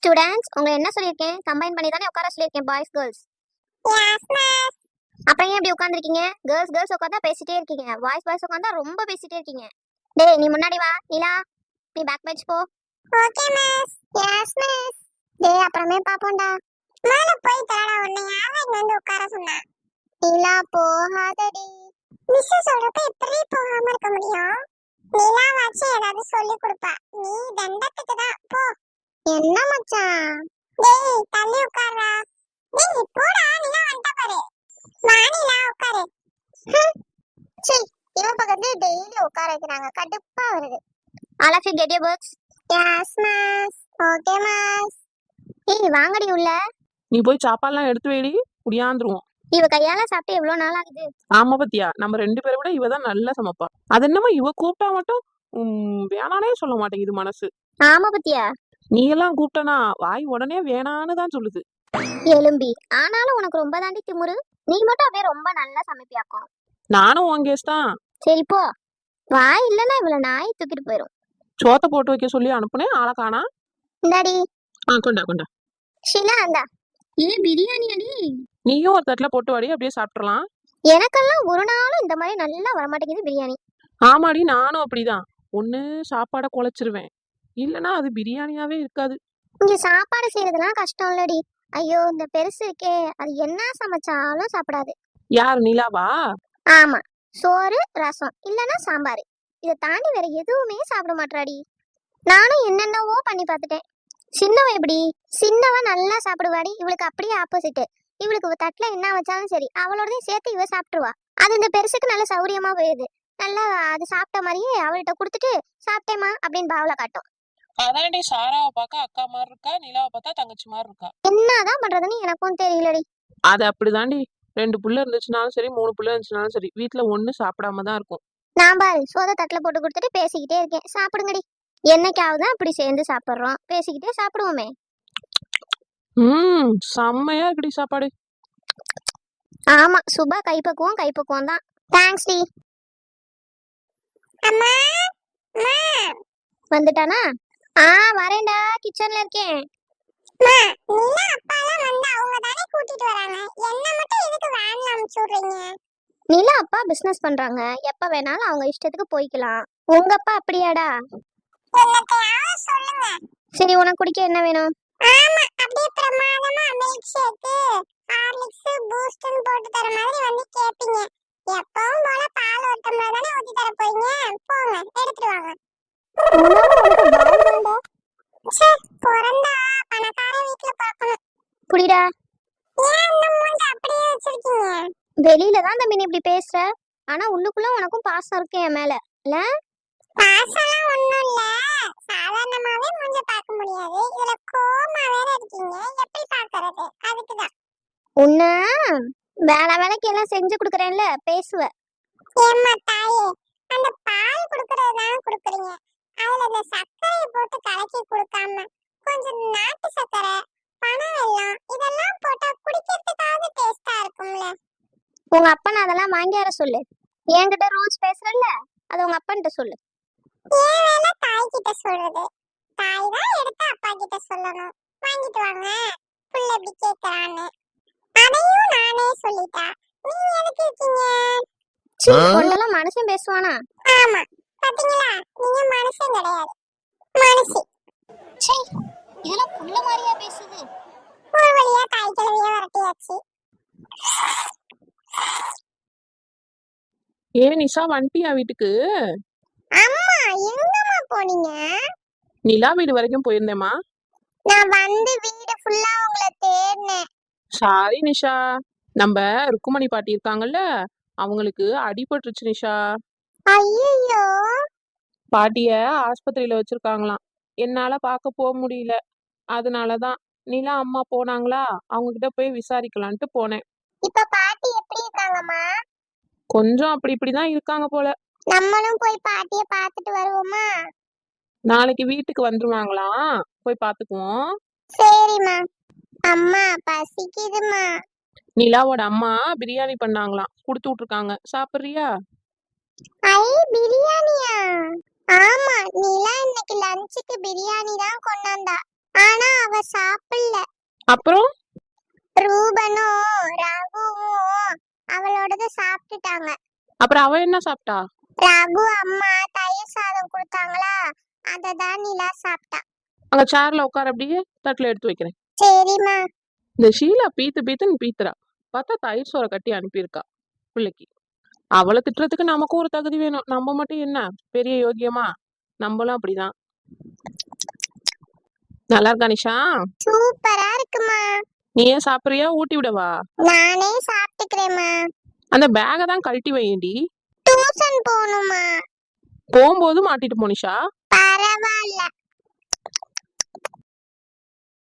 Students உங்களை என்ன சொல்லியிருக்கேன்? கம்பைன் பண்ணி தானே உட்கார சொல்லியிருக்கேன், பாய்ஸ் கேர்ள்ஸ். Yes miss. அப்புறம் ஏன் இப்படி உட்காந்துருக்கீங்க? கேர்ள்ஸ் கேர்ள்ஸ் உட்காந்தா பேசிட்டே இருக்கீங்க, பாய்ஸ் பாய்ஸ் உட்காந்தா ரொம்ப பேசிட்டே இருக்கீங்க. டேய் நீ முன்னாடி வா, நிலா நீ பேக் பெஞ்ச் போ. Okay miss. Yes miss. டேய் அப்புறமே பாப்போம்டா. மேல போய் தரடா, உன்னை யாரா இங்க வந்து உட்கார சொன்னா? நிலா போகாதடி. மிஸ் சொல்றப்ப எப்படி போகாம இருக்க முடியும்? நிலாவாச்சு ஏதாவது சொல்லி கொடுப்பா, நீ தண்டத்துக்கு தான் போ. என்ன மச்சான்? டேய் தள்ளி உட்கார்றா. டேய் போடா, நிலா வந்துட்ட பாரு. வா நிலா உட்காரு. சீ, இவன் பக்கத்துல டெய்லி உட்கார வைக்கிறாங்க, கடுப்பா வருது. All of you get your books. Yes miss. Okay miss. ஏய் வாங்கடி உள்ள. நீ போய் சாப்பாடுலாம் எடுத்து வைடி, குடியாந்துருவோம். இவ கையால சாப்பிட்டு எவ்வளவு நாள் ஆகுது? ஆமா பத்தியா, நம்ம 2 பேரை விட இவ தான் நல்லா சமைப்பா. அது என்னமோ இவ கூப்பிட்டா மட்டும் வேணானே சொல்ல மாட்டேங்குது மனசு. ஆமா பத்தியா, நீ எல்லாம் கூப்பிட்டனா வாய் உடனே வேணான்னு தான் சொல்லுது. எலும்பி. ஆனாலும் உனக்கு ரொம்ப தாண்டி திமுரு. நீ மட்டும் அப்படியே ரொம்ப நல்லா சமைப்பியாக்கும். நானும் உன் கேஸ் தான். சரி போ. வாய் இல்லைன்னா இவ்வளவு நாய் தூக்கிட்டு போயிரும். சோத்தை போட்டு வைக்க சொல்லி அனுப்புனேன், ஆளை காணா. இந்தாடி. கொண்டா கொண்டா. ஷிலா அந்தா. பிரியாணி அடி. நீயும் ஒரு தட்டுல போட்டு வாடி, அப்படியே சாப்பிட்றலாம். எனக்கெல்லாம் ஒரு நாளும் இந்த மாதிரி நல்லா வரமாட்டேங்குது பிரியாணி. ஆமாடி, நானும் அப்படிதான். ஒண்ணு சாப்பாடை குலைச்சிருவேன், இல்லனா அது பிரியாணியாவே இருக்காது. இங்க சாப்பாடு செய்யறதுலாம் கஷ்டம் இல்லடி. ஐயோ இந்த பெருசு இருக்கே, அது என்ன சமைச்சாலும் சாப்பிடாது. யார், நிலாவா? ஆமா, சோறு ரசம் இல்லனா சாம்பார், இதை தாண்டி வேற எதுவுமே சாப்பிட மாட்டாடி. நானும் என்னென்னவோ பண்ணி பார்த்துட்டேன். சின்னவ எப்படி? சின்னவ நல்லா சாப்பிடுவாடி, இவளுக்கு அப்படியே ஆப்போசிட். இவளுக்கு தட்டுல என்ன வச்சாலும் சரி அவளோடதையும் சேர்த்து இவ சாப்பிட்டுருவா. அது இந்த பெருசுக்கு நல்ல சௌரியமா போயிடுது. நல்லா அது சாப்பிட்ட மாதிரியே அவள்கிட்ட கொடுத்துட்டு சாப்பிட்டேமா அப்படின்னு பாவல காட்டும். அதான்டி, சாராவை பார்க்க அக்கா மாதிரி இருக்கா, நிலாவை பார்த்தா தங்கச்சி மாதிரி இருக்கா. என்னதான் பண்றதுன்னு எனக்கும் தெரியலடி. அது அப்படிதாண்டி, 2 புள்ள இருந்துச்சுனாலும் சரி 3 புள்ள இருந்துச்சுனாலும் சரி வீட்டுல ஒண்ணு சாப்பிடாம தான் இருக்கும். நான் பாரு சோத தட்டுல போட்டு கொடுத்துட்டு பேசிக்கிட்டே இருக்கேன், சாப்பிடுங்கடி. என்னைக்காவது அப்படி சேர்ந்து சாப்பிடுறோம், பேசிக்கிட்டே சாப்பிடுவோமே. செம்மையா இருக்குடி சாப்பாடு. ஆமா, சுபா கைப்பக்குவம் தான். தேங்க்ஸ் டி. அம்மா அம்மா வந்துட்டானா? வரேன்டா, கிச்சன்ல இருக்கேன். அம்மா, நிலா அப்பாலாம் வந்து அவங்க தானே கூட்டிட்டு வராங்க, என்ன மட்டும் எதுக்கு வேன்ல அனுப்பிச்சு விடுறீங்க? நிலா அப்பா பிசினஸ் பண்றாங்க, எப்ப வேணாலும் அவங்க இஷ்டத்துக்கு போய்க்கலாம். உங்க அப்பா அப்படியாடா? என்னத்தையாவது சொல்லுங்க. சரி உனக்கு குடிக்க என்ன வேணும்? ஆமா, அப்படியே பிரமாதமா மில்க் ஷேக், ஹார்லிக்ஸ், பூஸ்ட்னு போட்டு தர மாதிரி வந்து கேப்பீங்க. எப்பவும் போல பால் ஒரு டம்ளர் தானே ஊத்தி தர போறீங்க, போங்க எடுத்துட்டு வாங்க. ச்சே, பிறந்தா பணக்கார வீட்டுல பிறக்கணும். குடிடா. ஏன் இந்த மூஞ்ச அப்படியே வச்சிருக்கீங்க? வெளியில தான் தம்பி நீ இப்படி பேசுற, ஆனா உள்ளுக்குள்ள உனக்கும் பாசம் இருக்கு என் மேல இல்ல? பாசம்லாம் ஒண்ணும் இல்ல, சாதாரணமாவே மூஞ்ச பார்க்க முடியாது, இதுல கோமா வேற இருக்கீங்க, எப்படி பாக்குறது? அதுக்குதான். உன்ன வேலைக்கு எல்லாம் செஞ்சு குடுக்கறேன்ல, பேசுவ. ஏம்மா தாயே, அந்த பால் குடுக்கறதுதான் குடுக்குறீங்க, அதுல இந்த சர்க்கரையை போட்டு கலக்கி கொடுக்காம கொஞ்சம் நாட்டு சர்க்கரை, பனவெல்லம் இதெல்லாம் போட்டா குடிக்கிறதுக்காவது டேஸ்டா இருக்கும்ல. உங்க அப்பன் அதெல்லாம் வாங்கி வர சொல்லு. என்கிட்ட ரூல்ஸ் பேசுறல்ல, அது உங்க அப்பன்கிட்ட சொல்லு. ஏன் வேலை தாய் கிட்ட சொல்றது? தாய் தான் எடுத்து அப்பா கிட்ட சொல்லணும், வாங்கிட்டு வாங்க புள்ள எப்படி கேக்குறான்னு. அதையும் நானே சொல்லிட்டா நீங்க எதுக்கு இருக்கீங்க? ஒன்னெல்லாம் மனுஷன் பேசுவானா? ஆமா, பாத்தீங்களா, நீங்க மனுஷன் கிடையாது, மனுஷி. இதெல்லாம் புள்ள மாதிரியா பேசுது? ஒரு வழியா தாய் கிழவிய வரட்டியாச்சு. ஏ நிஷா, வந்துட்டியா வீட்டுக்கு? அம்மா எங்கம்மா போனீங்க? நிலா வீடு வரைக்கும் போயிருந்தேம்மா. நான் வந்து வீடு ஃபுல்லா உங்களை தேடினேன். சாரி நிஷா, நம்ம ருக்குமணி பாட்டி இருக்காங்கல்ல, அவங்களுக்கு அடிபட்டுருச்சு நிஷா. ஐயோ, பாட்டிய ஆஸ்பத்திரியில வச்சிருக்காங்களாம், என்னால பார்க்க போக முடியல. அதனாலதான் நிலா அம்மா போனாங்களா, அவங்க கிட்ட போய் விசாரிக்கலான்ட்டு போனேன். இப்ப பாட்டி எப்படி இருக்காங்கம்மா? கொஞ்சம் அப்படி இப்படிதான் இருக்காங்க போல. நம்மளும் போய் பாட்டிய பார்த்துட்டு வருவோமா? நாளைக்கு வீட்டுக்கு வந்துருவாங்களாம், போய் பாத்துக்குவோம். சரிம்மா. அம்மா பசிக்குதுமா. நிலாவோட அம்மா பிரியாணி பண்ணாங்களாம், கொடுத்து விட்டுருக்காங்க, சாப்பிடுறியா? ஐ, பிரியாணியா? ஆமா, நிலா இன்னைக்கு லஞ்சுக்கு பிரியாணி தான் கொண்டாந்தா. ஆனா அவ சாப்பிடல. அப்புறம் ரூபனும் ரகுவும் அவளோடத சாப்பிட்டுட்டாங்க. அப்புறம் அவ என்ன சாப்பிட்டா? ரகு அம்மா தயிர் சாதம் கொடுத்தாங்களா, அததான் நிலா சாப்பிட்டா. அங்க சேர்ல உட்கார, அப்படியே தட்டுல எடுத்து வைக்கிறேன். சரிம்மா. இந்த ஷீலா பீத்துன்னு பீத்துறா. பார்த்தா தயிர் சோறை கட்டி அனுப்பியிருக்கா பிள்ளைக்கு. அவளை திட்டுறதுக்கு நமக்கும் ஒரு தகுதி வேணும். நம்ம மட்டும் என்ன பெரிய யோகியமா? நம்மளும் அப்படிதான். நல்லா இருக்கா நிஷா? சூப்பரா இருக்குமா. நீ ஏன் சாப்பிடுறியா? ஊட்டி விடவா? நானே சாப்பிட்டுக்கிறேம்மா. அந்த பேகை தான் கழட்டி வையண்டி. டியூஷன் போகணுமா. போகும்போது மாட்டிட்டு போ நிஷா. பரவாயில்ல.